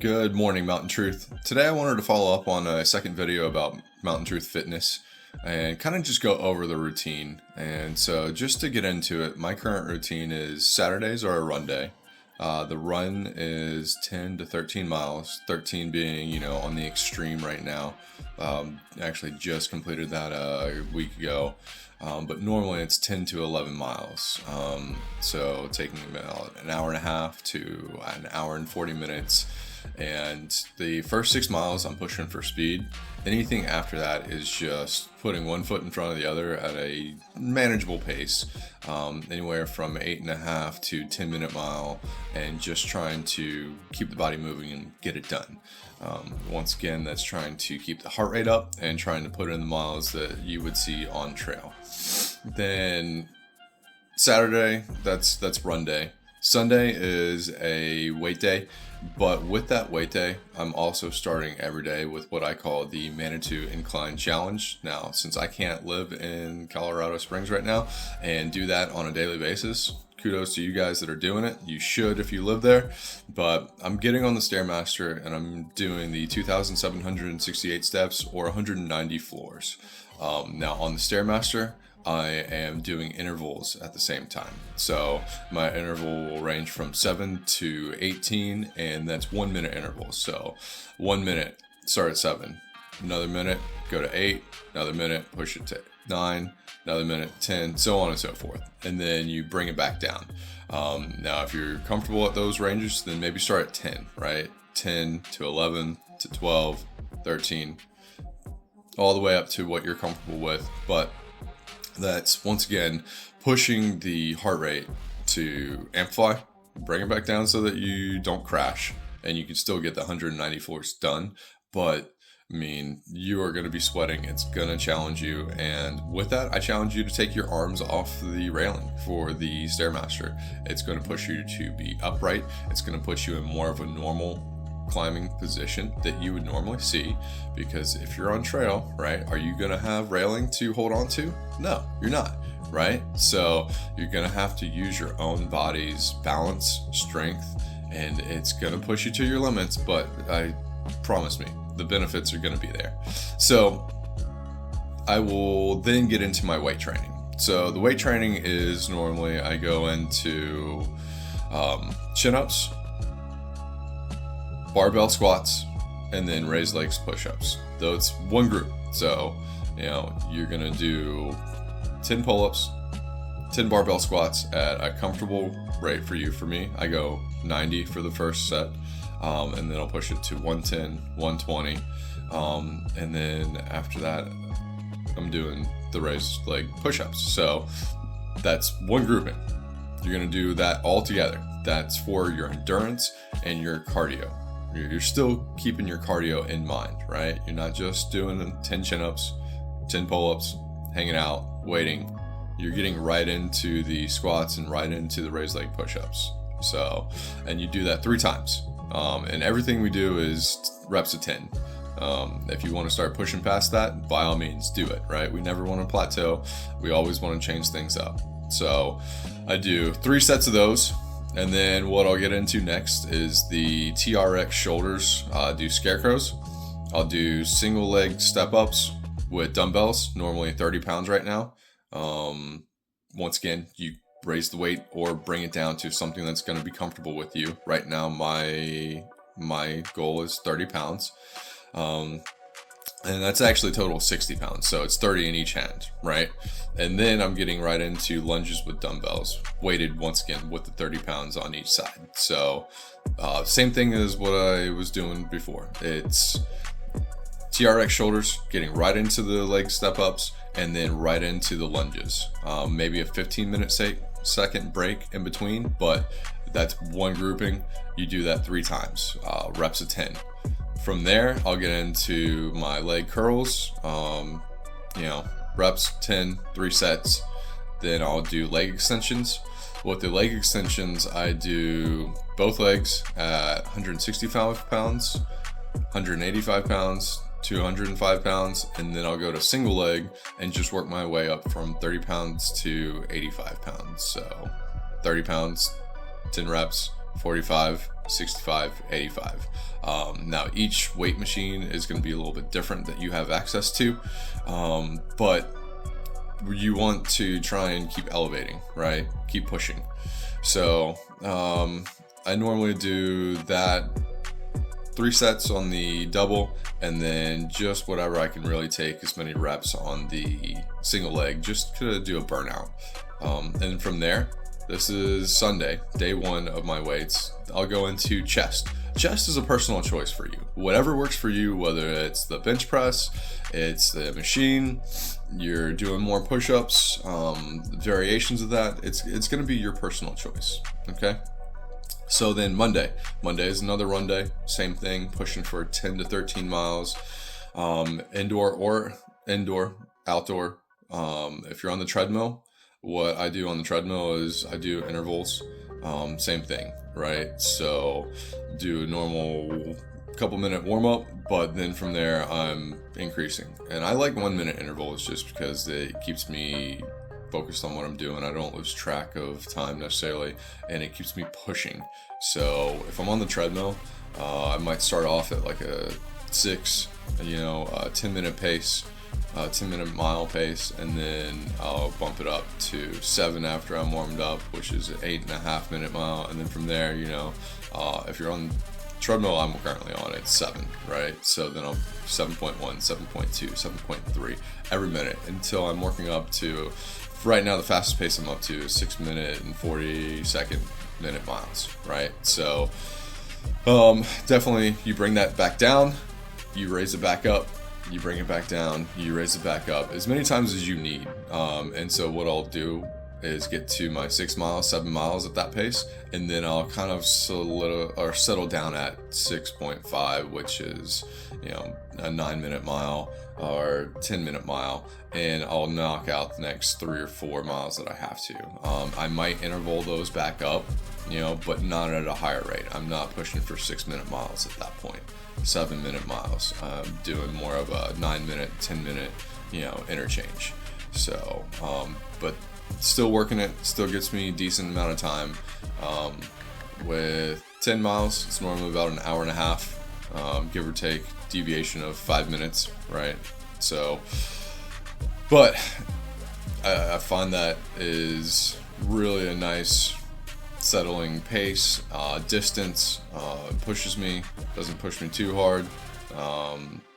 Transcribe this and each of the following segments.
Good morning, Mountain Truth. Today I wanted to follow up on a second video about Mountain Truth Fitness and kind of just go over the routine. And so just to get into it, my current routine is Saturdays are a run day. The run is 10 to 13 miles, 13 being, on the extreme right now. Actually just completed that a week ago. But normally it's 10 to 11 miles. So taking about an hour and a half to an hour and 40 minutes. And the first 6 miles I'm pushing for speed. Anything after that is just putting one foot in front of the other at a manageable pace, anywhere from 8.5 to 10-minute mile, and just trying to keep the body moving and get it done. Once again, that's trying to keep the heart rate up and trying to put in the miles that you would see on trail. Then Saturday, that's run day. Sunday is a weight day, but with that weight day, I'm also starting every day with what I call the Manitou Incline Challenge. Now, since I can't live in Colorado Springs right now and do that on a daily basis, kudos to you guys that are doing it. You should if you live there, but I'm getting on the Stairmaster and I'm doing the 2,768 steps or 190 floors. Now on the Stairmaster, I am doing intervals at the same time. So my interval will range from 7 to 18, and that's 1 minute intervals. So 1 minute, start at 7, another minute, go to 8, another minute, push it to 9, another minute, 10, so on and so forth. And then you bring it back down. Now, if you're comfortable at those ranges, then maybe start at 10, right? 10 to 11 to 12, 13, all the way up to what you're comfortable with. But that's, once again, pushing the heart rate to amplify, bring it back down so that you don't crash and you can still get the 190 floors done. But you are going to be sweating. It's going to challenge you. And with that, I challenge you to take your arms off the railing for the Stairmaster. It's going to push you to be upright. It's going to put you in more of a normal climbing position that you would normally see, because if you're on trail, right, are you going to have railing to hold on to? No, you're not, right? So you're going to have to use your own body's balance, strength, and it's going to push you to your limits, but I promise me the benefits are going to be there. So I will then get into my weight training. So the weight training is normally I go into chin-ups, barbell squats, and then raised legs push-ups. Though it's one group. So, you're gonna do 10 pull-ups, 10 barbell squats at a comfortable rate for you. For me, I go 90 for the first set, and then I'll push it to 110, 120, and then after that, I'm doing the raised leg push-ups. So that's one grouping. You're gonna do that all together. That's for your endurance and your cardio. You're still keeping your cardio in mind, right? You're not just doing 10 chin-ups, 10 pull-ups, hanging out, waiting. You're getting right into the squats and right into the raised leg push-ups. So, and you do that 3 times. And everything we do is reps of 10. If you want to start pushing past that, by all means, do it, right? We never want to plateau. We always want to change things up. So I do 3 sets of those. And then what I'll get into next is the TRX shoulders. Do scarecrows. I'll do single leg step ups with dumbbells, normally 30 pounds right now. Once again, you raise the weight or bring it down to something that's going to be comfortable with you. Right now, my goal is 30 pounds. And that's actually a total of 60 pounds. So it's 30 in each hand, right? And then I'm getting right into lunges with dumbbells, weighted once again with the 30 pounds on each side. So same thing as what I was doing before. It's TRX shoulders, getting right into the leg step ups, and then right into the lunges. Maybe a 15-minute second break in between, but that's one grouping. You do that 3 times, reps of 10. From there, I'll get into my leg curls, reps 10, 3 sets. Then I'll do leg extensions. With the leg extensions, I do both legs at 165 pounds, 185 pounds, 205 pounds, and then I'll go to single leg and just work my way up from 30 pounds to 85 pounds. So 30 pounds, 10 reps, 45, 65, 85. Now each weight machine is going to be a little bit different that you have access to, but you want to try and keep elevating, right? Keep pushing. So I normally do that 3 sets on the double, and then just whatever I can really take, as many reps on the single leg, just to do a burnout. And from there, this is Sunday, day 1 of my weights. I'll go into chest. Chest is a personal choice for you. Whatever works for you, whether it's the bench press, it's the machine, you're doing more push-ups, variations of that, it's going to be your personal choice, okay? So then Monday is another run day. Same thing, pushing for 10 to 13 miles, indoor or outdoor. If you're on the treadmill, what I do on the treadmill is I do intervals. Same thing, right? So do a normal couple minute warm up, but then from there I'm increasing. And I like 1 minute intervals just because it keeps me focused on what I'm doing. I don't lose track of time necessarily, and it keeps me pushing. So if I'm on the treadmill, I might start off at like a 6, 10-minute pace, 10-minute mile pace, and then I'll bump it up to 7 after I'm warmed up, which is an 8.5-minute mile. And then from there, if you're on treadmill, I'm currently on it 7, right? So then I'll 7.1, 7.2, 7.3 every minute until I'm working up to, right now the fastest pace I'm up to is 6 minute and 40-second minute miles, right? So definitely you bring that back down, you raise it back up, you bring it back down, you raise it back up as many times as you need. And so what I'll do is get to my 6 miles, 7 miles at that pace, and then I'll kind of settle down at 6.5, which is a 9-minute mile or 10-minute mile, and I'll knock out the next 3 or 4 miles that I have to. I might interval those back up, but not at a higher rate. I'm not pushing for 6-minute miles at that point. 7-minute miles. I'm doing more of a 9-minute, 10-minute, interchange. So, but still working it, still gets me a decent amount of time. With 10 miles, it's normally about an hour and a half, give or take, deviation of 5 minutes, right? So, but I find that is really a nice settling pace, distance, pushes me, doesn't push me too hard.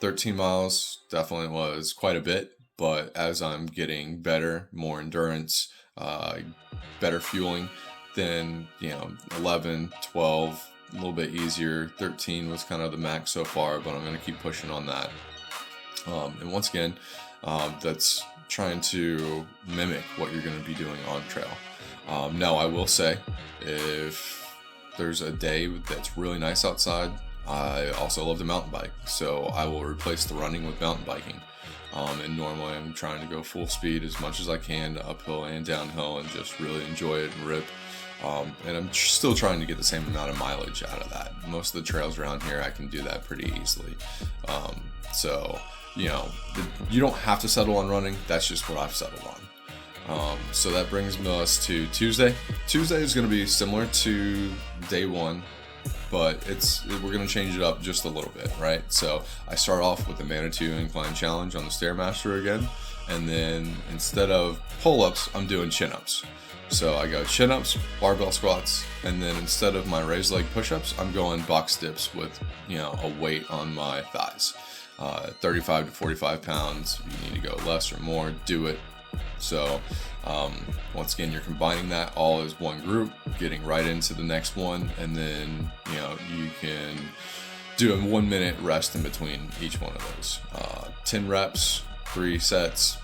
13 miles definitely was quite a bit, but as I'm getting better, more endurance, better fueling, then 11, 12, a little bit easier. 13 was kind of the max so far, but I'm going to keep pushing on that. And once again, that's trying to mimic what you're going to be doing on trail. Now, I will say, if there's a day that's really nice outside, I also love to mountain bike, so I will replace the running with mountain biking. And normally I'm trying to go full speed as much as I can, uphill and downhill, and just really enjoy it and rip. And I'm still trying to get the same amount of mileage out of that. Most of the trails around here, I can do that pretty easily. So, you don't have to settle on running. That's just what I've settled on. So that brings us to Tuesday. Tuesday is going to be similar to day 1, but we're going to change it up just a little bit, right? So I start off with the Manitou Incline Challenge on the Stairmaster again, and then instead of pull-ups, I'm doing chin-ups. So I go chin-ups, barbell squats, and then instead of my raised leg push-ups, I'm going box dips with, a weight on my thighs. 35 to 45 pounds. If you need to go less or more, do it. So once again, you're combining that all as one group, getting right into the next one, and then you can do a 1 minute rest in between each one of those. 10 reps, 3 sets.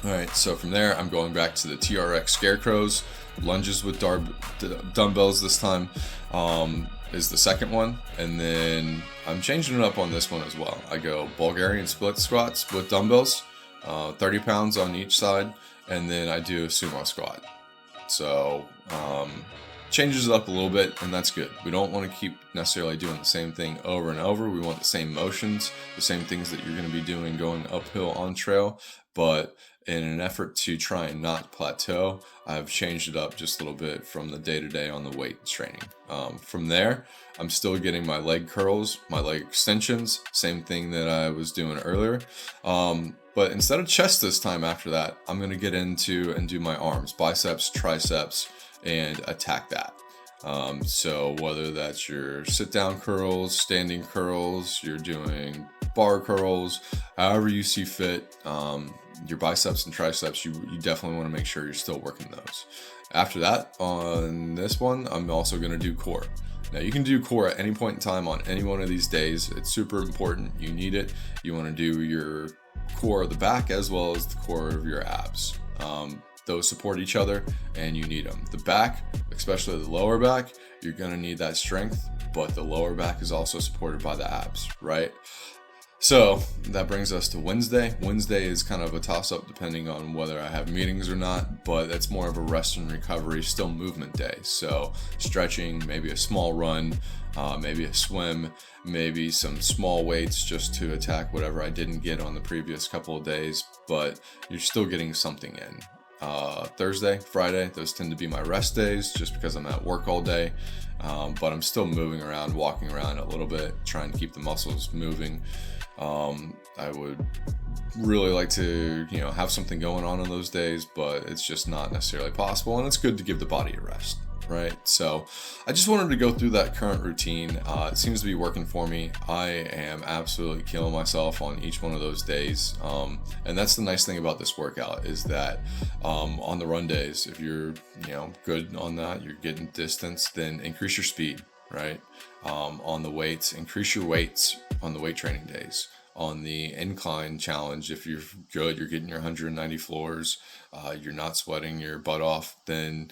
All right, so from there, I'm going back to the TRX Scarecrows, lunges with dumbbells this time is the second one, and then I'm changing it up on this one as well. I go Bulgarian split squats with dumbbells, 30 pounds on each side, and then I do a sumo squat. So changes it up a little bit, and that's good. We don't want to keep necessarily doing the same thing over and over. We want the same motions, the same things that you're going to be doing going uphill on trail, but in an effort to try and not plateau, I've changed it up just a little bit from the day-to-day on the weight training. From there, I'm still getting my leg curls, my leg extensions, same thing that I was doing earlier. But instead of chest this time after that, I'm going to get into and do my arms, biceps, triceps, and attack that. So whether that's your sit down curls, standing curls, you're doing bar curls, however you see fit, your biceps and triceps, you definitely want to make sure you're still working those. After that, on this one, I'm also going to do core. Now you can do core at any point in time on any one of these days. It's super important. You need it. You want to do your core of the back as well as the core of your abs. Those support each other and you need them. The back, especially the lower back, you're going to need that strength, but the lower back is also supported by the abs, right? So that brings us to Wednesday. Wednesday is kind of a toss-up depending on whether I have meetings or not, but it's more of a rest and recovery, still movement day. So stretching, maybe a small run, maybe a swim, maybe some small weights just to attack whatever I didn't get on the previous couple of days, but you're still getting something in. Thursday, Friday, those tend to be my rest days just because I'm at work all day, but I'm still moving around, walking around a little bit, trying to keep the muscles moving. I would really like to, have something going on those days, but it's just not necessarily possible, and it's good to give the body a rest, right? So I just wanted to go through that current routine. It seems to be working for me. I am absolutely killing myself on each one of those days. And that's the nice thing about this workout is that on the run days, if you're, good on that, you're getting distance, then increase your speed, right? On the weights, increase your weights on the weight training days. On the incline challenge, if you're good, you're getting your 190 floors, you're not sweating your butt off, then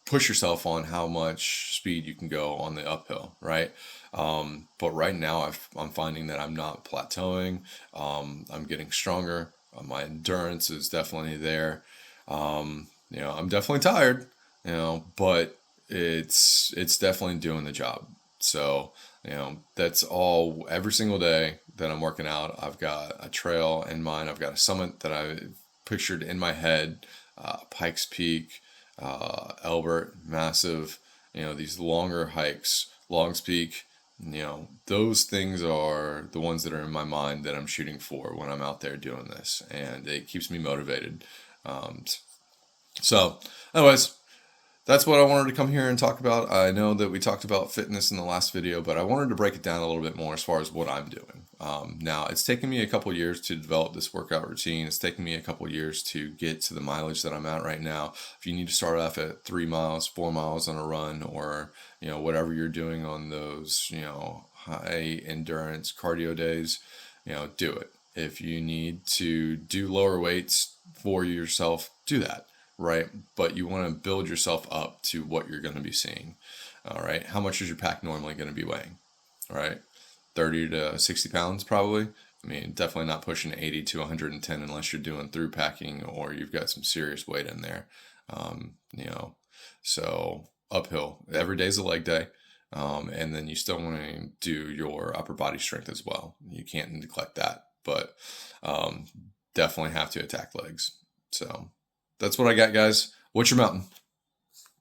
push yourself on how much speed you can go on the uphill, right? But right now I'm finding that I'm not plateauing. I'm getting stronger. My endurance is definitely there. I'm definitely tired, but it's definitely doing the job. So, that's all every single day that I'm working out. I've got a trail in mind. I've got a summit that I pictured in my head, Pikes Peak, Elbert, massive, these longer hikes, Longs Peak, those things are the ones that are in my mind that I'm shooting for when I'm out there doing this, and it keeps me motivated. So anyways, that's what I wanted to come here and talk about. I know that we talked about fitness in the last video, but I wanted to break it down a little bit more as far as what I'm doing. Now, it's taken me a couple years to develop this workout routine. It's taken me a couple years to get to the mileage that I'm at right now. If you need to start off at 3 miles, 4 miles on a run, or, whatever you're doing on those, high endurance cardio days, do it. If you need to do lower weights for yourself, do that. Right? But you want to build yourself up to what you're going to be seeing. All right. How much is your pack normally going to be weighing? All right. 30 to 60 pounds, probably. I mean, definitely not pushing 80 to 110 unless you're doing through packing or you've got some serious weight in there. So uphill. Every day's a leg day. And then you still want to do your upper body strength as well. You can't neglect that, but definitely have to attack legs. So that's what I got, guys. What's your mountain?